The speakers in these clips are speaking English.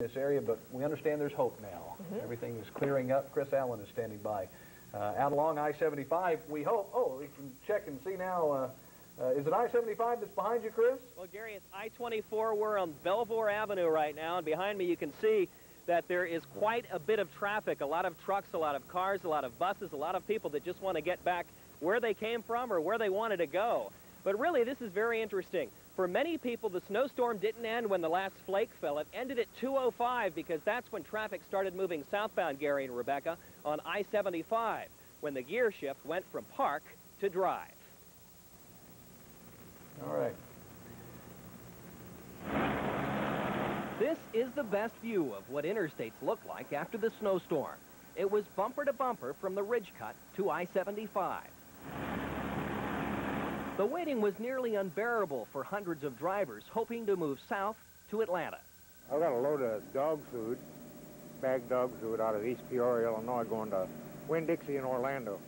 this area, but we understand there's hope now. Everything is clearing up. Chris Allen is standing by. Out along I-75, we hope. Oh, we can check and see now. Is it I-75 that's behind you, Chris? Well, Gary, it's I-24. We're on Belvoir Avenue right now, and behind me you can see that there is quite a bit of traffic, a lot of trucks, a lot of cars, a lot of buses, a lot of people that just want to get back where they came from or where they wanted to go. But really, this is very interesting. For many people, the snowstorm didn't end when the last flake fell. It ended at 2:05 because that's when traffic started moving southbound, Gary and Rebecca, on I-75, when the gear shift went from park to drive. All right. This is the best view of what interstates look like after the snowstorm. It was bumper to bumper from the ridge cut to I-75. The waiting was nearly unbearable for hundreds of drivers hoping to move south to Atlanta. I got a load of dog food, bagged dog food out of East Peoria, Illinois, going to Winn-Dixie in Orlando.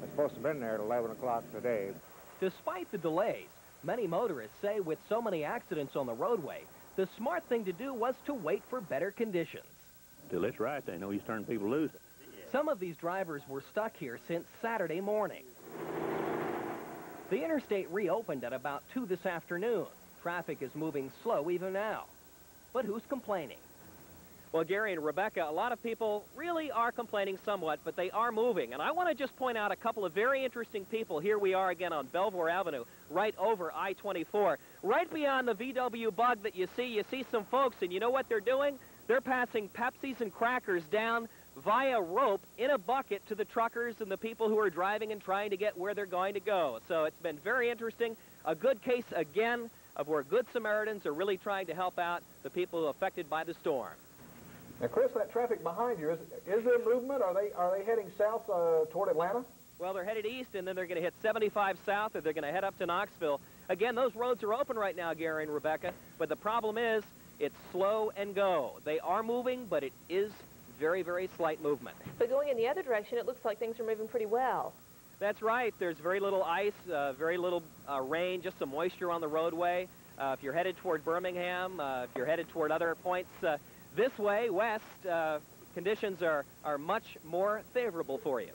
I'm supposed to have been there at 11 o'clock today. Despite the delays, many motorists say with so many accidents on the roadway, the smart thing to do was to wait for better conditions. Till it's right, they know he's turning people loose. Some of these drivers were stuck here since Saturday morning. The interstate reopened at about 2 this afternoon. Traffic is moving slow even now. But who's complaining? Well, Gary and Rebecca, a lot of people really are complaining somewhat, but they are moving. And I want to just point out a couple of very interesting people. Here we are again on Belvoir Avenue, right over I-24. Right beyond the VW Bug that you see some folks, and you know what they're doing? They're passing Pepsis and crackers down via rope in a bucket to the truckers and the people who are driving and trying to get where they're going to go. So it's been very interesting. A good case, again, of where Good Samaritans are really trying to help out the people affected by the storm. Now, Chris, that traffic behind you, is there movement? Are they heading south toward Atlanta? Well, they're headed east, and then they're going to hit 75 south, or they're going to head up to Knoxville. Again, those roads are open right now, Gary and Rebecca, but the problem is it's slow and go. They are moving, but it is very, very slight movement. But going in the other direction, it looks like things are moving pretty well. That's right. There's very little ice, very little rain, just some moisture on the roadway. If you're headed toward Birmingham, if you're headed toward other points this way, west, conditions are much more favorable for you.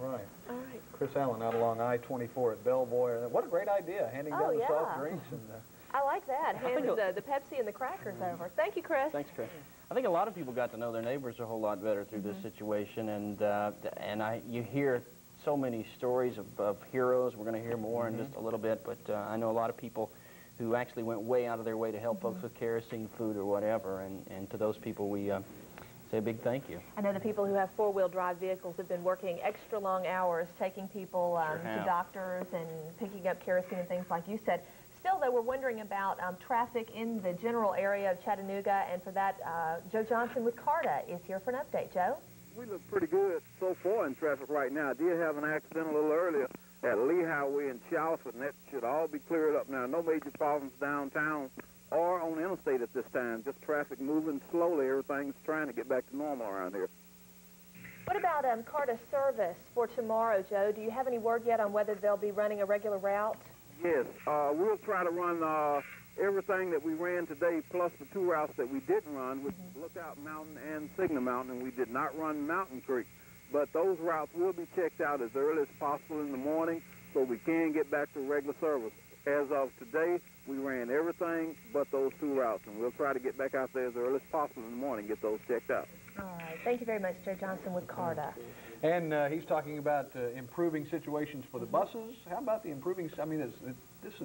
All right. All right. Chris Allen out along I-24 at Belvoir. What a great idea, handing down the soft drinks. And, I like that. Hand the Pepsi and the crackers over. Thank you, Chris. Thanks, Chris. I think a lot of people got to know their neighbors a whole lot better through this situation, and you hear so many stories of heroes. We're going to hear more in just a little bit, but I know a lot of people who actually went way out of their way to help folks with kerosene, food, or whatever, and to those people we say a big thank you. I know the people who have four-wheel drive vehicles have been working extra long hours, taking people to doctors and picking up kerosene and things like you said. Still, though, we're wondering about traffic in the general area of Chattanooga, and for that, Joe Johnson with CARTA is here for an update. Joe? We look pretty good so far in traffic right now. I did have an accident a little earlier at Lee Highway in Chalford, and that should all be cleared up now. No major problems downtown or on the interstate at this time. Just traffic moving slowly. Everything's trying to get back to normal around here. What about CARTA service for tomorrow, Joe? Do you have any word yet on whether they'll be running a regular route? Yes, we'll try to run everything that we ran today, plus the 2 routes that we didn't run, which is Lookout Mountain and Signal Mountain, and we did not run Mountain Creek. But those routes will be checked out as early as possible in the morning so we can get back to regular service. As of today, we ran everything but those 2 routes, and we'll try to get back out there as early as possible in the morning and get those checked out. All right. Thank you very much, Joe Johnson with CARTA. And he's talking about improving situations for the buses. How about the improving? I mean, this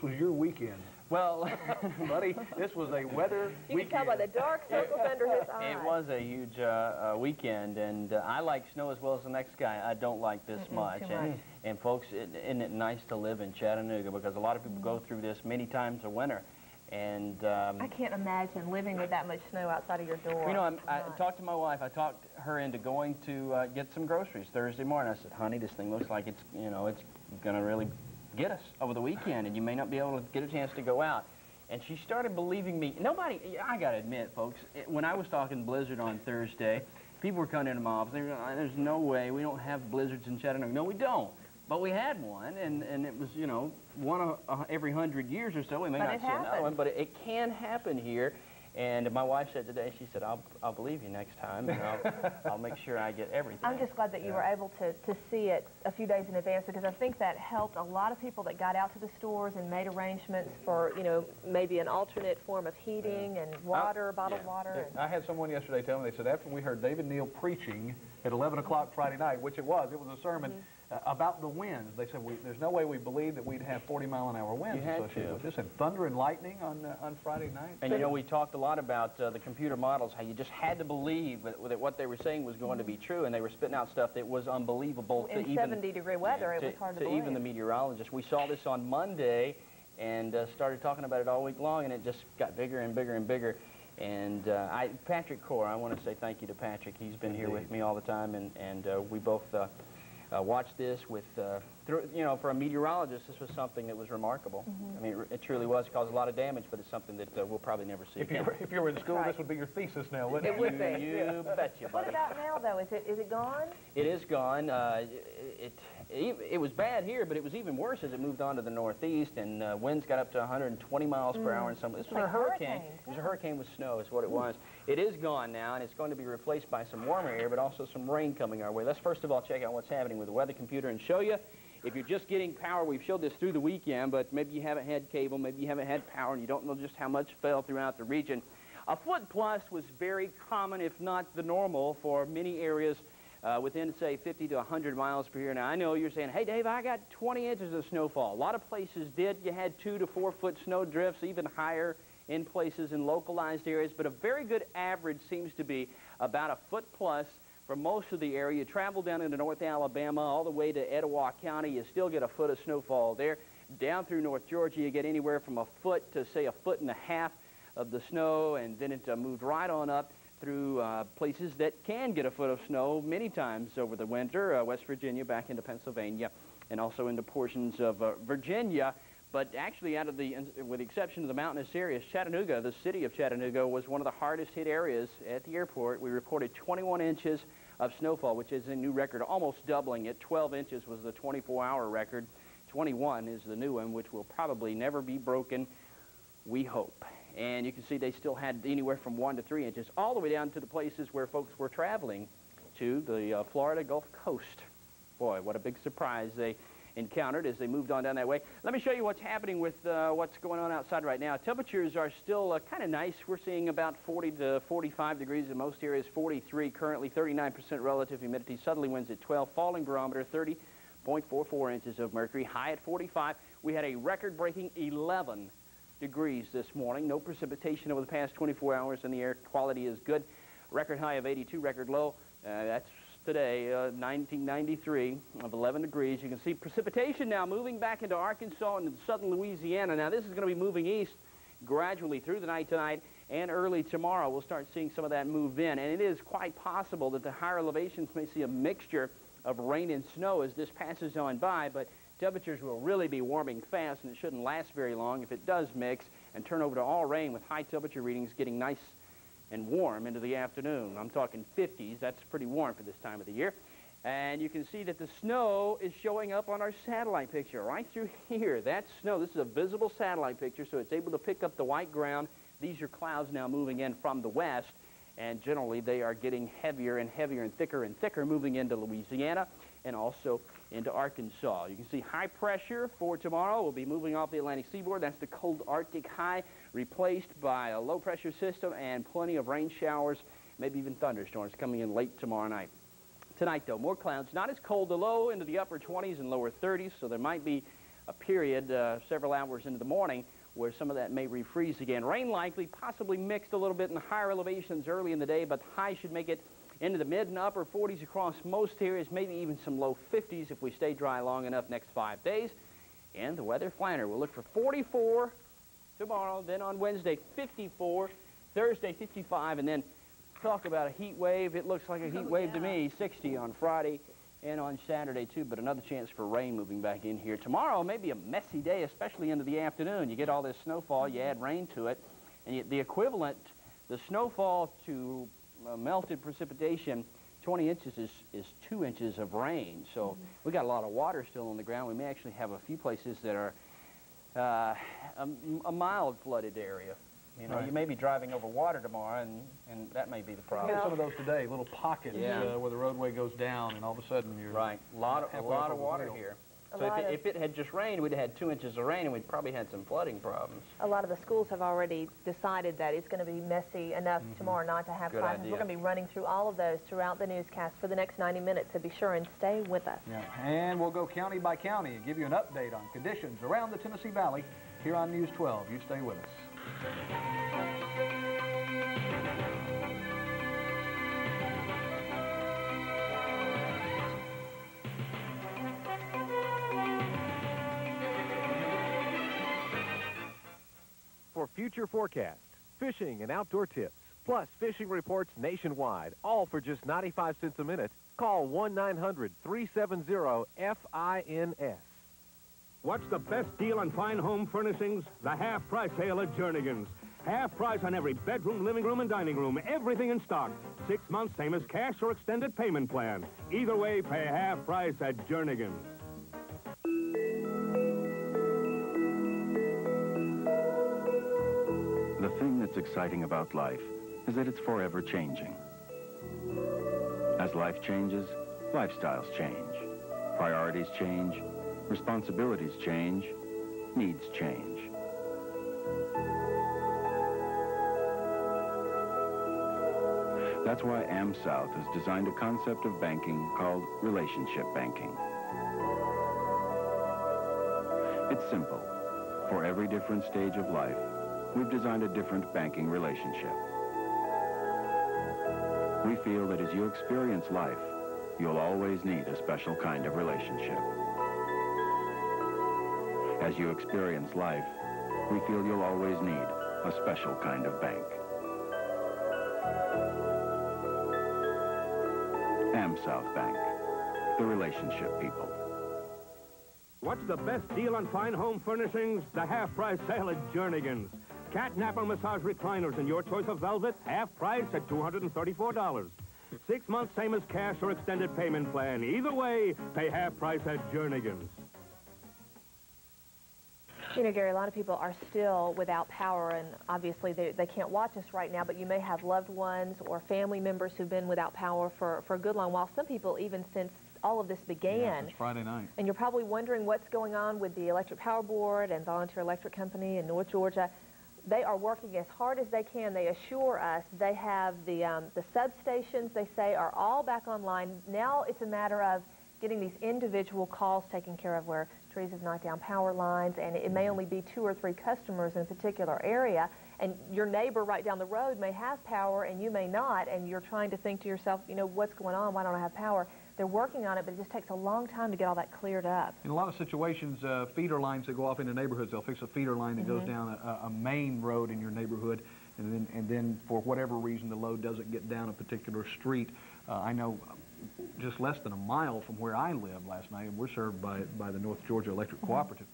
was your weekend. Well, buddy, this was a weather You weekend. can tell by the dark circles under his eyes. It was a huge weekend, and I like snow as well as the next guy. I don't like this much. And folks, isn't it nice to live in Chattanooga, because a lot of people go through this many times a winter. And I can't imagine living with that much snow outside of your door. You know, I talked to my wife. I talked her into going to get some groceries Thursday morning. I said, honey, this thing looks like it's, you know, it's going to really get us over the weekend, and you may not be able to get a chance to go out. And she started believing me. Nobody, I got to admit, folks, when I was talking blizzard on Thursday, people were coming into my office. They were like, there's no way. We don't have blizzards in Chattanooga. No, we don't. But we had one, and it was, you know, one every 100 years or so. We may not see another one, but it can happen here. And my wife said today, she said, I'll believe you next time, and I'll make sure I get everything. I'm just glad that you were able to see it a few days in advance, because I think that helped a lot of people that got out to the stores and made arrangements for, you know, maybe an alternate form of heating and water, bottled water. I had someone yesterday tell me, they said after we heard David Neal preaching at 11 o'clock Friday night, which it was a sermon, about the winds. They said, there's no way we believed that we'd have 40-mile-an-hour winds associated with this, and thunder and lightning on Friday night. And you know, we talked a lot about the computer models, how you just had to believe that what they were saying was going to be true, and they were spitting out stuff that was unbelievable. In 70-degree weather, it was hard to believe. Even the meteorologists. We saw this on Monday and started talking about it all week long, and it just got bigger and bigger and bigger. And Patrick Core, I want to say thank you to Patrick. He's been here with me all the time, and we both watched this with, you know, for a meteorologist, this was something that was remarkable. I mean, it truly was. It caused a lot of damage, but it's something that we'll probably never see again. If you were in school, this would be your thesis now, wouldn't it? It would be. You betcha, buddy. What about now, though? Is it gone? It is gone. It was bad here, but it was even worse as it moved on to the northeast, and winds got up to 120 miles per hour. And this was a hurricane. It was a hurricane with snow is what it was. It is gone now, and it's going to be replaced by some warmer air, but also some rain coming our way. Let's first of all check out what's happening with the weather computer and show you. If you're just getting power, we've showed this through the weekend, but maybe you haven't had cable, maybe you haven't had power, and you don't know just how much fell throughout the region. A foot plus was very common, if not the normal, for many areas within, say, 50 to 100 miles per year. Now, I know you're saying, hey, Dave, I got 20 inches of snowfall. A lot of places did. You had 2 to 4 foot snow drifts, even higher in places in localized areas, but a very good average seems to be about a foot plus for most of the area. You travel down into North Alabama all the way to Etowah County, you still get a foot of snowfall there. Down through North Georgia, you get anywhere from a foot to, say, a foot and a half of the snow, and then it moved right on up through places that can get a foot of snow many times over the winter, West Virginia back into Pennsylvania, and also into portions of Virginia. But actually, with the exception of the mountainous areas, Chattanooga, the city of Chattanooga, was one of the hardest hit areas at the airport. We reported 21 inches of snowfall, which is a new record, almost doubling it. 12 inches was the 24-hour record. 21 is the new one, which will probably never be broken, we hope. And you can see they still had anywhere from 1 to 3 inches, all the way down to the places where folks were traveling to, the Florida Gulf Coast. Boy, what a big surprise they encountered as they moved on down that way. Let me show you what's happening with what's going on outside right now. Temperatures are still kind of nice. We're seeing about 40 to 45 degrees in most areas, 43 currently, 39% relative humidity, southerly winds at 12, falling barometer 30.44 inches of mercury, high at 45. We had a record-breaking 11 degrees this morning. No precipitation over the past 24 hours, and the air quality is good. Record high of 82, record low. That's today, 1993 of 11 degrees. You can see precipitation now moving back into Arkansas and into southern Louisiana. Now, this is going to be moving east gradually through the night tonight and early tomorrow. We'll start seeing some of that move in, and it is quite possible that the higher elevations may see a mixture of rain and snow as this passes on by, but temperatures will really be warming fast, and it shouldn't last very long if it does mix and turn over to all rain, with high temperature readings getting nice and warm into the afternoon. I'm talking 50s. That's pretty warm for this time of the year. And you can see that the snow is showing up on our satellite picture right through here. That's snow. This is a visible satellite picture, so it's able to pick up the white ground. These are clouds now moving in from the west, and generally they are getting heavier and heavier and thicker moving into Louisiana and also into Arkansas. You can see high pressure for tomorrow will be moving off the Atlantic seaboard. That's the cold Arctic high, replaced by a low pressure system and plenty of rain showers, maybe even thunderstorms coming in late tomorrow night. Tonight, though, more clouds, not as cold, the low into the upper 20s and lower 30s, so there might be a period several hours into the morning where some of that may refreeze again. Rain likely, possibly mixed a little bit in the higher elevations early in the day, but high should make it into the mid and upper 40s across most areas, maybe even some low 50s if we stay dry long enough next 5 days. And the weather planner will look for 44 tomorrow, then on Wednesday 54, Thursday 55, and then talk about a heat wave. It looks like a heat wave to me, 60 on Friday and on Saturday too, but another chance for rain moving back in here. Tomorrow may be a messy day, especially into the afternoon. You get all this snowfall, you add rain to it, and the equivalent, the snowfall to melted precipitation, 20 inches is 2 inches of rain. So we got a lot of water still on the ground. We may actually have a few places that are a mild flooded area. You know, Right. you may be driving over water tomorrow, and that may be the We problem. had some of those today, little pockets Yeah. where the roadway goes down, and all of a sudden you're Right. A lot of halfway up over the water wheel. here. So if it had just rained, we'd have had 2 inches of rain, and we'd probably had some flooding problems. A lot of the schools have already decided that it's going to be messy enough tomorrow not to have Good classes. idea. We're going to be running through all of those throughout the newscast for the next 90 minutes, so be sure and stay with us. Yeah. And we'll go county by county and give you an update on conditions around the Tennessee Valley here on News 12. You stay with us. For future forecasts, fishing and outdoor tips, plus fishing reports nationwide, all for just 95 cents a minute, call 1-900-370-FINS. What's the best deal on fine home furnishings? The half-price sale at Jernigan's. Half price on every bedroom, living room, and dining room. Everything in stock. 6 months, same as cash or extended payment plan. Either way, pay half price at Jernigan's. The thing that's exciting about life is that it's forever changing. As life changes, lifestyles change. Priorities change, responsibilities change, needs change. That's why AmSouth has designed a concept of banking called relationship banking. It's simple. For every different stage of life, we've designed a different banking relationship. We feel that as you experience life, you'll always need a special kind of relationship. As you experience life, we feel you'll always need a special kind of bank. AmSouth Bank, the relationship people. What's the best deal on fine home furnishings? The half-price sale at Jernigan's. Cat napper massage recliners in your choice of velvet, half price at $234. 6 months, same as cash or extended payment plan. Either way, pay half price at Jernigan's. You know, Gary, a lot of people are still without power, and obviously they can't watch us right now, but you may have loved ones or family members who've been without power for a good long while. Some people even since all of this began. Yeah, it's Friday night. And you're probably wondering what's going on with the Electric Power Board and Volunteer Electric Company in North Georgia. They are working as hard as they can. They assure us they have the substations, they say, are all back online. Now it's a matter of getting these individual calls taken care of where trees have knocked down power lines, and it may only be 2 or 3 customers in a particular area, and your neighbor right down the road may have power and you may not, and you're trying to think to yourself, you know, what's going on? Why don't I have power? They're working on it, but it just takes a long time to get all that cleared up. In a lot of situations, feeder lines that go off into neighborhoods, they'll fix a feeder line that goes down a main road in your neighborhood, and then for whatever reason the load doesn't get down a particular street. I know just less than a mile from where I live last night, and we're served by the North Georgia Electric Cooperative.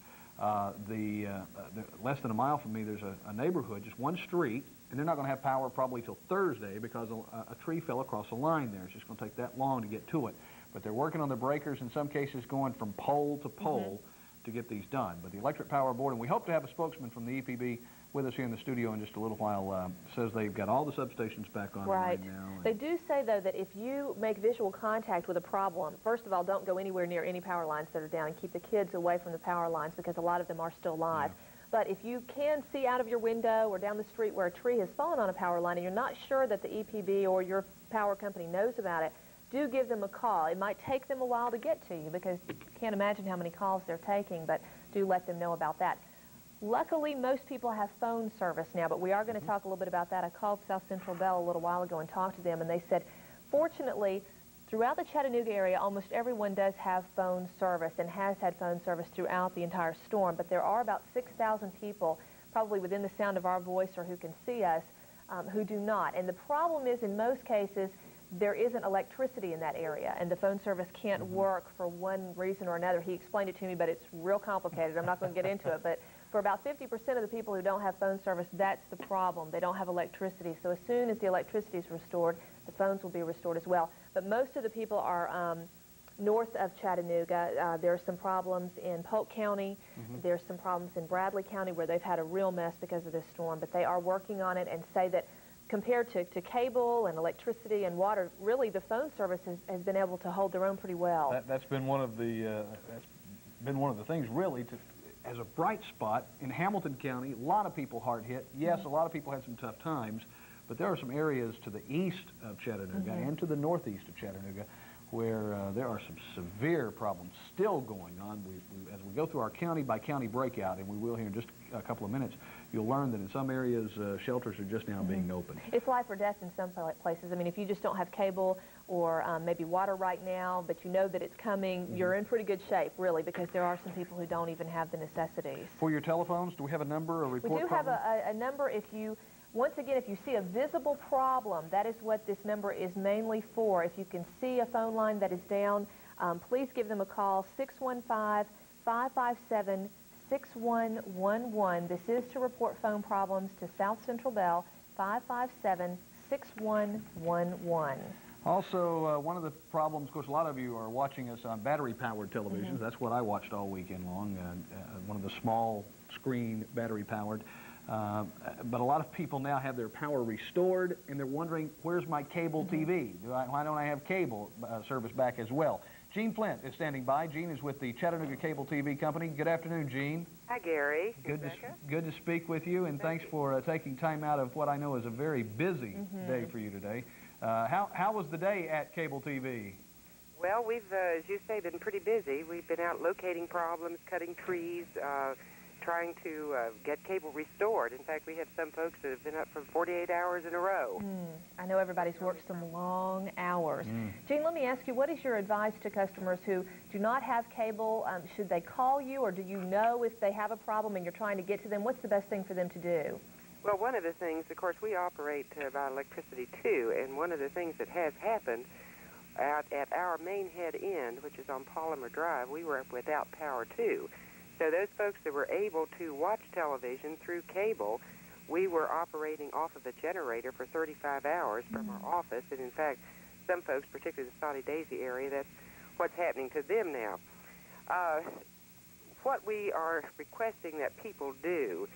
Less than a mile from me, there's a neighborhood, just one street, and they're not going to have power probably till Thursday because a tree fell across the line there. It's just going to take that long to get to it. But they're working on the breakers, in some cases going from pole to pole to get these done. But the Electric Power Board, and we hope to have a spokesman from the EPB with us here in the studio in just a little while, says they've got all the substations back online now. They do say, though, that if you make visual contact with a problem, first of all, don't go anywhere near any power lines that are down and keep the kids away from the power lines because a lot of them are still live. Yeah. But if you can see out of your window or down the street where a tree has fallen on a power line and you're not sure that the EPB or your power company knows about it, do give them a call. It might take them a while to get to you because you can't imagine how many calls they're taking, but do let them know about that. Luckily, most people have phone service now, but we are going to talk a little bit about that. I called South Central Bell a little while ago and talked to them, and they said, fortunately, throughout the Chattanooga area, almost everyone does have phone service and has had phone service throughout the entire storm, but there are about 6,000 people, probably within the sound of our voice or who can see us, who do not. And the problem is, in most cases, there isn't electricity in that area, and the phone service can't work for one reason or another. He explained it to me, but it's real complicated. I'm not going to get into it, but for about 50% of the people who don't have phone service, that's the problem. They don't have electricity. So as soon as the electricity is restored, the phones will be restored as well. But most of the people are north of Chattanooga. There's some problems in Polk County. There's some problems in Bradley County where they've had a real mess because of this storm, but they are working on it and say that compared to cable and electricity and water, really the phone service has been able to hold their own pretty well. That's been one of the things really as a bright spot in Hamilton County. A lot of people hard hit. Yes, a lot of people had some tough times, but there are some areas to the east of Chattanooga and to the northeast of Chattanooga where there are some severe problems still going on. As we go through our county-by-county breakout, and we will here in just a couple of minutes, you'll learn that in some areas, shelters are just now being opened. It's life or death in some places. I mean, if you just don't have cable or maybe water right now, but you know that it's coming, you're in pretty good shape, really, because there are some people who don't even have the necessities. For your telephones, do we have a number, a report? We do have a number. Once again, if you see a visible problem, that is what this number is mainly for. If you can see a phone line that is down, please give them a call, 615-557-6111. This is to report phone problems to South Central Bell, 557-6111. Also, one of the problems, of course, a lot of you are watching us on battery-powered televisions. That's what I watched all weekend long, one of the small screen battery-powered. But a lot of people now have their power restored, and they're wondering, where's my cable TV? Why don't I have cable service back as well? Gene Flint is standing by. Gene is with the Chattanooga Cable TV Company. Good afternoon, Gene. Hi, Gary. Good to speak with you, and thanks for taking time out of what I know is a very busy day for you today. How was the day at Cable TV? Well, we've, as you say, been pretty busy. We've been out locating problems, cutting trees, trying to get cable restored. In fact, we have some folks that have been up for 48 hours in a row. I know everybody's worked some long hours. Gene, let me ask you, what is your advice to customers who do not have cable? Should they call you, or do you know if they have a problem and you're trying to get to them? What's the best thing for them to do? Well, one of the things, of course, we operate by electricity too, and one of the things that has happened out at our main head end, which is on Polymer Drive, we were without power too. So those folks that were able to watch television through cable, we were operating off of the generator for 35 hours from our office. And in fact, some folks, particularly the Soddy Daisy area, that's what's happening to them now. What we are requesting that people do,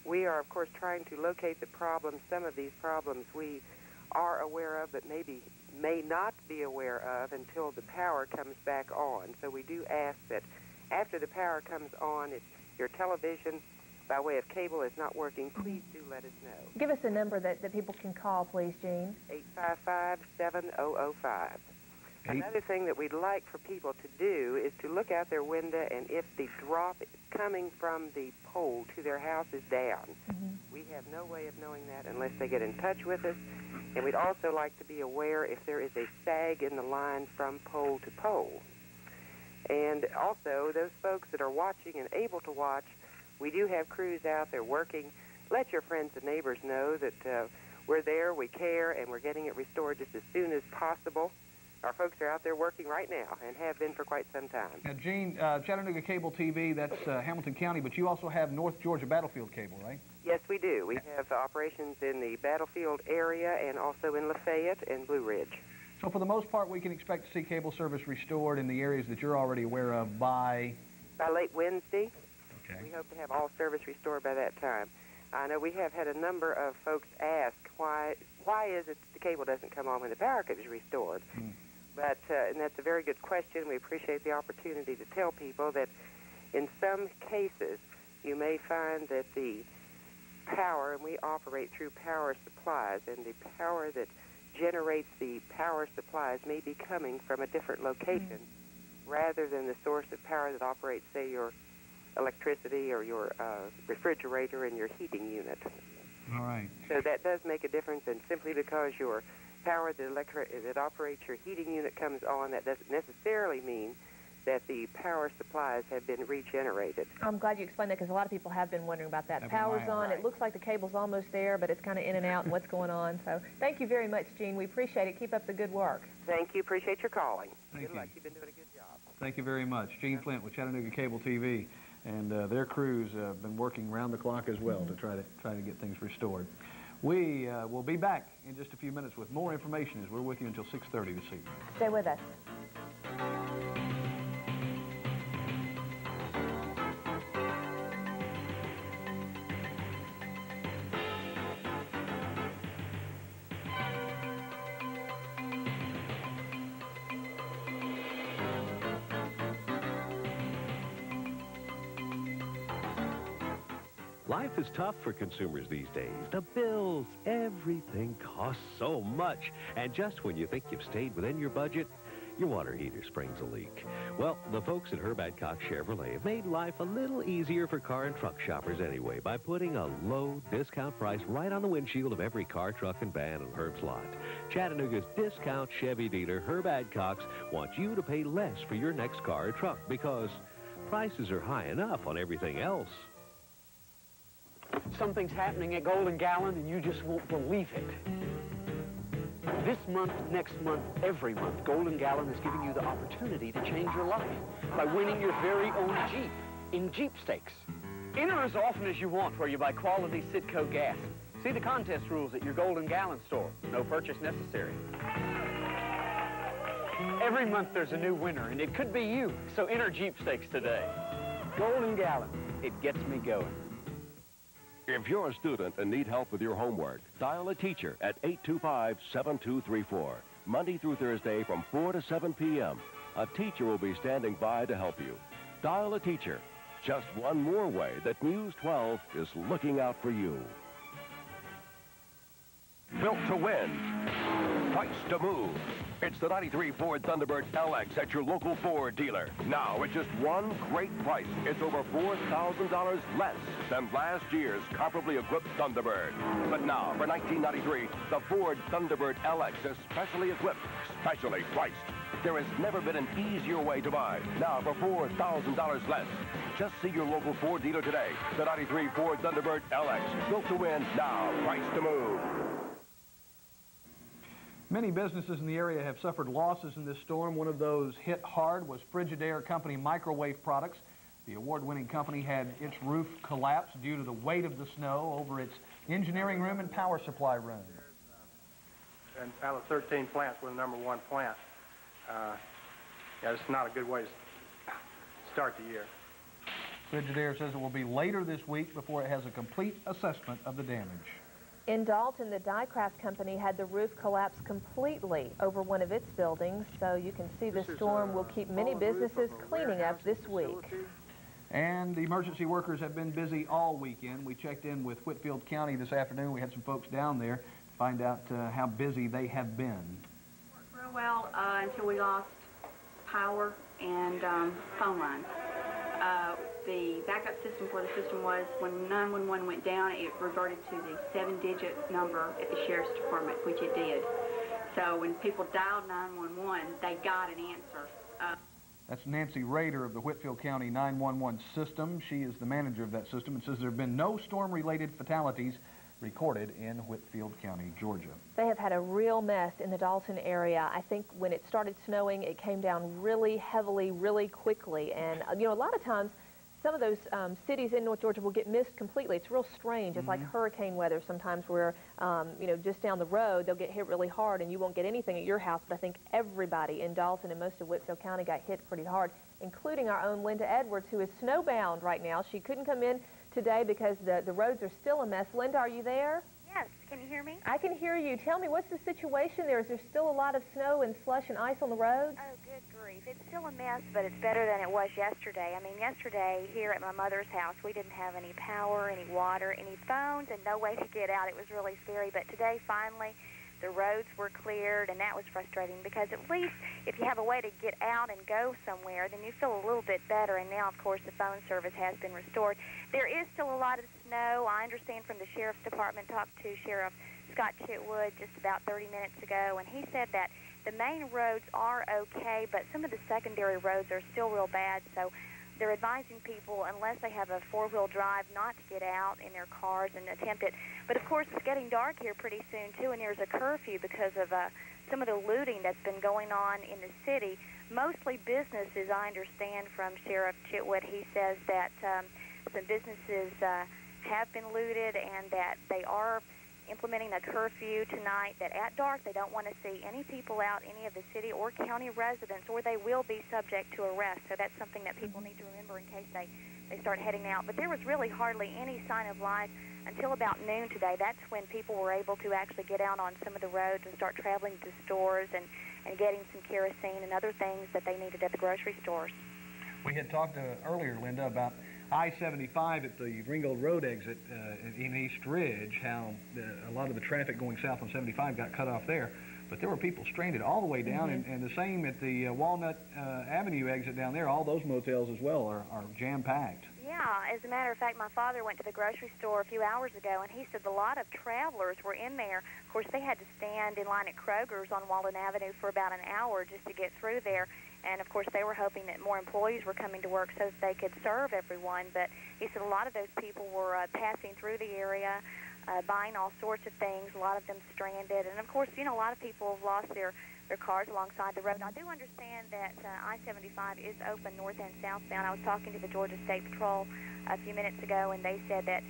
we are, of course, trying to locate the problems. Some of these problems we are aware of, but maybe may not be aware of until the power comes back on. So we do ask that after the power comes on, if your television by way of cable is not working, please do let us know. Give us a number that people can call, please, Gene. 855-7005. Another thing that we'd like for people to do is to look out their window, and if the drop coming from the pole to their house is down, we have no way of knowing that unless they get in touch with us. And we'd also like to be aware if there is a sag in the line from pole to pole. And also, those folks that are watching and able to watch, we do have crews out there working. Let your friends and neighbors know that we're there, we care, and we're getting it restored just as soon as possible. Our folks are out there working right now and have been for quite some time. Now, Gene, Chattanooga Cable TV, that's Hamilton County, but you also have North Georgia Battlefield Cable, right? Yes, we do. We have operations in the Battlefield area and also in Lafayette and Blue Ridge. So for the most part, we can expect to see cable service restored in the areas that you're already aware of by late Wednesday. Okay. We hope to have all service restored by that time. I know we have had a number of folks ask why is it the cable doesn't come on when the power is restored. But and that's a very good question. We appreciate the opportunity to tell people that in some cases you may find that the power, and we operate through power supplies, and the power that generates the power supplies may be coming from a different location rather than the source of power that operates, say, your electricity or your refrigerator and your heating unit. All right. So that does make a difference, and simply because your power that operates your heating unit comes on, that doesn't necessarily mean that the power supplies have been regenerated. I'm glad you explained that, because a lot of people have been wondering about that. The power's on. It looks like the cable's almost there, but it's kind of in and out and what's going on. So thank you very much, Gene. We appreciate it. Keep up the good work. Thank you. Appreciate your calling. Thank you. Good luck. You've been doing a good job. Thank you very much. Gene Flint with Chattanooga Cable TV, and their crews have been working round the clock as well to try to get things restored. We will be back in just a few minutes with more information as we're with you until 6:30 this evening. Stay with us. Life is tough for consumers these days. The bills, everything costs so much. And just when you think you've stayed within your budget, your water heater springs a leak. Well, the folks at Herb Adcock Chevrolet have made life a little easier for car and truck shoppers anyway by putting a low discount price right on the windshield of every car, truck, and van on Herb's lot. Chattanooga's discount Chevy dealer, Herb Adcock, wants you to pay less for your next car or truck because prices are high enough on everything else. Something's happening at Golden Gallon and you just won't believe it. This month, next month, every month, Golden Gallon is giving you the opportunity to change your life by winning your very own Jeep in Jeep Stakes. Enter as often as you want where you buy quality Citgo gas. See the contest rules at your Golden Gallon store. No purchase necessary. Every month there's a new winner, and it could be you. So enter Jeep Stakes today. Golden Gallon. It gets me going. If you're a student and need help with your homework, dial a teacher at 825-7234. Monday through Thursday from 4 to 7 p.m. A teacher will be standing by to help you. Dial a teacher. Just one more way that News 12 is looking out for you. Built to win. Price to move. It's the 93 Ford Thunderbird LX at your local Ford dealer. Now, at just one great price, it's over $4,000 less than last year's comparably equipped Thunderbird. But now, for 1993, the Ford Thunderbird LX is specially equipped, specially priced. There has never been an easier way to buy. Now, for $4,000 less. Just see your local Ford dealer today. The 93 Ford Thunderbird LX. Built to win, now, price to move. Many businesses in the area have suffered losses in this storm. One of those hit hard was Frigidaire Company Microwave Products. The award-winning company had its roof collapse due to the weight of the snow over its engineering room and power supply room. And out of 13 plants, we're the #1 plant. Yeah, it's not a good way to start the year. Frigidaire says it will be later this week before it has a complete assessment of the damage. In Dalton, the Die-Craft Company had the roof collapse completely over one of its buildings, so you can see the storm will keep many businesses cleaning up this week. And the emergency workers have been busy all weekend. We checked in with Whitfield County this afternoon. We had some folks down there to find out how busy they have been. Real well until we lost power and phone lines. The backup system for the system was when 911 went down, it reverted to the 7-digit number at the Sheriff's Department, which it did. So when people dialed 911, they got an answer. That's Nancy Rader of the Whitfield County 911 system. She is the manager of that system and says there have been no storm-related fatalities recorded in Whitfield County, Georgia. They have had a real mess in the Dalton area. I think when it started snowing, it came down really heavily, really quickly. And, you know, a lot of times, some of those cities in North Georgia will get missed completely. It's real strange. It's like hurricane weather sometimes where, you know, just down the road, they'll get hit really hard and you won't get anything at your house. But I think everybody in Dalton and most of Whitfield County got hit pretty hard, including our own Linda Edwards, who is snowbound right now. She couldn't come in today because the roads are still a mess. Linda, are you there? Yes. Can you hear me? I can hear you. Tell me, what's the situation there? Is there still a lot of snow and slush and ice on the roads? Oh, good grief. It's still a mess, but it's better than it was yesterday. I mean, yesterday here at my mother's house, we didn't have any power, any water, any phones, and no way to get out. It was really scary. But today, finally, the roads were cleared, and that was frustrating because at least if you have a way to get out and go somewhere, then you feel a little bit better. And now, of course, the phone service has been restored. There is still a lot of snow. I understand from the Sheriff's Department, talked to Sheriff Scott Chitwood just about 30 minutes ago, and he said that the main roads are okay, but some of the secondary roads are still real bad, so they're advising people, unless they have a four-wheel drive, not to get out in their cars and attempt it. But, of course, it's getting dark here pretty soon, too, and there's a curfew because of some of the looting that's been going on in the city. Mostly businesses, I understand from Sheriff Chitwood. He says that some businesses have been looted and that they are implementing a curfew tonight, that at dark they don't want to see any people out, any of the city or county residents, or they will be subject to arrest. So that's something that people need to remember in case they start heading out. But there was really hardly any sign of life until about noon today. That's when people were able to actually get out on some of the roads and start traveling to stores and getting some kerosene and other things that they needed at the grocery stores. We had talked earlier, Linda, about I-75 at the Ringgold Road exit in East Ridge, how a lot of the traffic going south on 75 got cut off there. But there were people stranded all the way down, and the same at the Walnut Avenue exit down there. All those motels as well are jam-packed. Yeah, as a matter of fact, my father went to the grocery store a few hours ago, and he said a lot of travelers were in there. Of course, they had to stand in line at Kroger's on Walnut Avenue for about an hour just to get through there. And, of course, they were hoping that more employees were coming to work so that they could serve everyone. But he said a lot of those people were passing through the area, buying all sorts of things, a lot of them stranded. And, of course, you know, a lot of people have lost their cars alongside the road. I do understand that I-75 is open north and southbound. I was talking to the Georgia State Patrol a few minutes ago, and they said that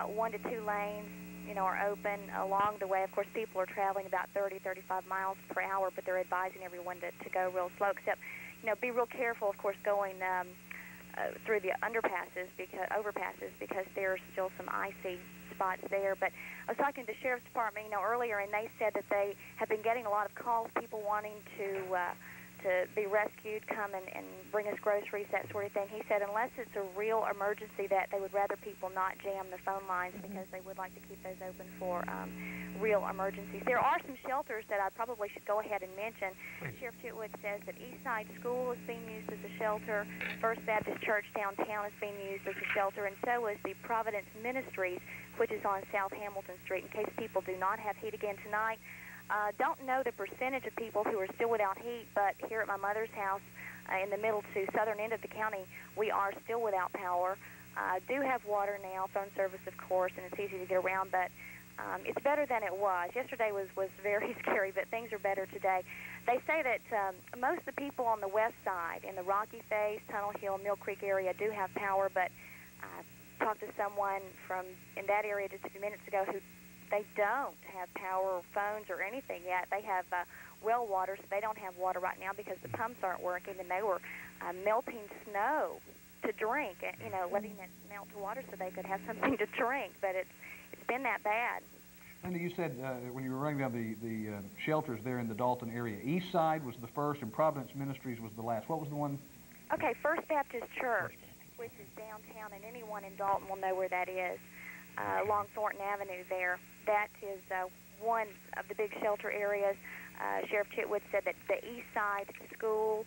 1 to 2 lanes, you know, are open along the way. Of course, people are traveling about 30, 35 miles per hour, but they're advising everyone to go real slow, except, you know, be real careful, of course, going through the overpasses, because there's still some icy spots there. But I was talking to the Sheriff's Department, you know, earlier, and they said that they have been getting a lot of calls, people wanting to be rescued, come and bring us groceries, that sort of thing. He said unless it's a real emergency, that they would rather people not jam the phone lines, because they would like to keep those open for real emergencies. There are some shelters that I probably should go ahead and mention. Sheriff Chitwood says that Eastside School is being used as a shelter. First Baptist Church downtown is being used as a shelter, and so is the Providence Ministries, which is on South Hamilton Street, in case people do not have heat again tonight. Don't know the percentage of people who are still without heat, but here at my mother's house in the middle to southern end of the county, we are still without power. Do have water now, phone service, of course, and it's easy to get around, but it's better than it was. Yesterday was very scary, but things are better today. They say that most of the people on the west side, in the Rocky Face, Tunnel Hill, Mill Creek area, do have power, but I talked to someone from in that area just a few minutes ago who they don't have power or phones or anything yet. They have well water, so they don't have water right now because the pumps aren't working, and they were melting snow to drink, you know, letting it melt to water so they could have something to drink, but it's been that bad. Linda, you said when you were running down the shelters there in the Dalton area, East Side was the first and Providence Ministries was the last. What was the one? Okay, First Baptist Church, which is downtown, and anyone in Dalton will know where that is, along Thornton Avenue there. That is one of the big shelter areas. Sheriff Chitwood said that the East Side School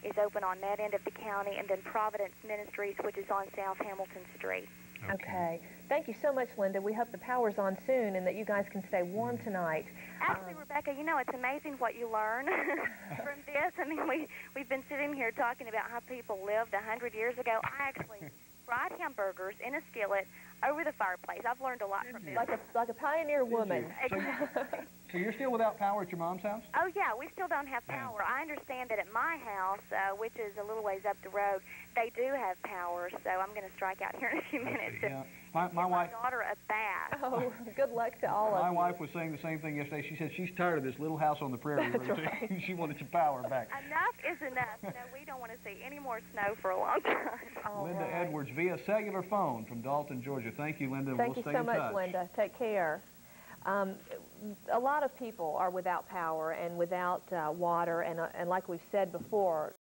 is open on that end of the county, and then Providence Ministries, which is on South Hamilton Street. Okay. Thank you so much, Linda. We hope the power's on soon and that you guys can stay warm tonight. Actually, Rebecca, you know, it's amazing what you learn from this. I mean, we've been sitting here talking about how people lived 100 years ago. I actually fried hamburgers in a skillet over the fireplace. I've learned a lot from this. Like a pioneer woman. So you're still without power at your mom's house? Oh, yeah, we still don't have power. I understand that at my house, which is a little ways up the road, they do have power, so I'm going to strike out here in a few minutes. Yeah. My wife, daughter a bath. Oh, good luck to all of you. My wife was saying the same thing yesterday. She said she's tired of this little house on the prairie. That's right. She wanted your power back. Enough is enough. No, we don't want to see any more snow for a long time. Linda Edwards via cellular phone from Dalton, Georgia. Thank you, Linda. Thank we'll you stay so in much, touch. Linda. Take care. A lot of people are without power and without water, and like we've said before,